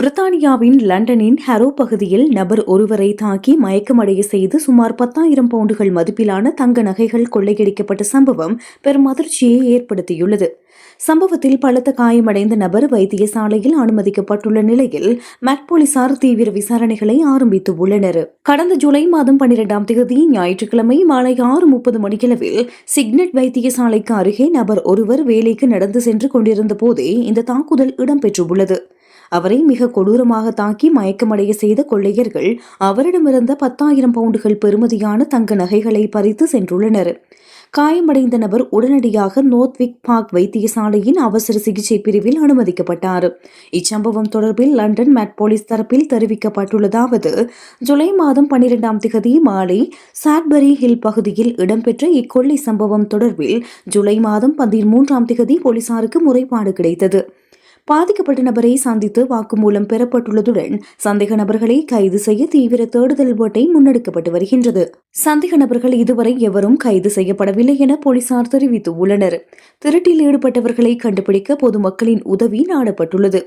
பிரித்தானியாவின் லண்டனின் ஹரோ பகுதியில் நபர் ஒருவரை தாக்கி மயக்கமடைய செய்து சுமார் 10,000 பவுண்டுகள் மதிப்பிலான தங்க நகைகள் கொள்ளையடிக்கப்பட்ட சம்பவம் பெரும் அதிர்ச்சியை ஏற்படுத்தியுள்ளது. சம்பவத்தில் பலத்த காயமடைந்த நபர் வைத்தியசாலையில் அனுமதிக்கப்பட்டுள்ள நிலையில் மேட் போலீசார் தீவிர விசாரணைகளை ஆரம்பித்துள்ளனர். கடந்த ஜூலை மாதம் 12ஆம் தேதி ஞாயிற்றுக்கிழமை மாலை 6:30 மணியளவில் சிக்னட் வைத்தியசாலைக்கு அருகே நபர் ஒருவர் வேலைக்கு நடந்து சென்று கொண்டிருந்த போதே இந்த தாக்குதல் இடம்பெற்றுள்ளது. அவரை மிக கொடூரமாக தாக்கி மயக்கமடைய செய்த கொள்ளையர்கள் அவரிடமிருந்த 10,000 பவுண்டுகள் பெறுமதியான தங்க நகைகளை பறித்து சென்றுள்ளனர். காயமடைந்த நபர் உடனடியாக நோர்த்விக் பார்க் வைத்தியசாலையின் அவசர சிகிச்சை பிரிவில் அனுமதிக்கப்பட்டார். இச்சம்பவம் தொடர்பில் லண்டன் மேட் போலீஸ் தரப்பில் தெரிவிக்கப்பட்டுள்ளதாவது: ஜூலை மாதம் 12ஆம் தேதி மாலை சாட்பரி ஹில் பகுதியில் இடம்பெற்ற இக்கொள்ளை சம்பவம் தொடர்பில் ஜூலை மாதம் 13ஆம் தேதி போலீசாருக்கு முறைப்பாடு கிடைத்தது. பாதிக்கப்பட்ட நபரை சந்தித்து வாக்குமூலம் பெறப்பட்டுள்ளதுடன் சந்தேக நபர்களை கைது செய்ய தீவிர தேடுதல் வேட்டை முன்னெடுக்கப்பட்டு வருகின்றது. சந்தேக நபர்கள் இதுவரை எவரும் கைது செய்யப்படவில்லை என போலீசார் தெரிவித்துள்ளனர். திருட்டில் ஈடுபட்டவர்களை கண்டுபிடிக்க பொதுமக்களின் உதவி நாடப்பட்டுள்ளது.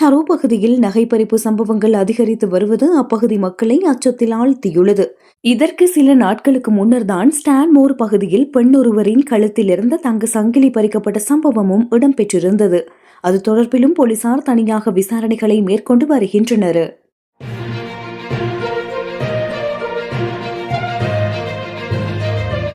ஹரோ பகுதியில் நகைப்பறிப்பு சம்பவங்கள் அதிகரித்து வருவது அப்பகுதி மக்களை அச்சத்தில் ஆழ்த்தியுள்ளது. இதற்கு சில நாட்களுக்கு முன்னர் தான் ஸ்டான்மோர் பகுதியில் பெண் ஒருவரின் கழுத்தில் இருந்த தங்க சங்கிலி பறிக்கப்பட்ட சம்பவமும் இடம்பெற்றிருந்தது. அது தொடர்பிலும் போலீசார் தனியாக விசாரணைகளை மேற்கொண்டு வருகின்றனர்.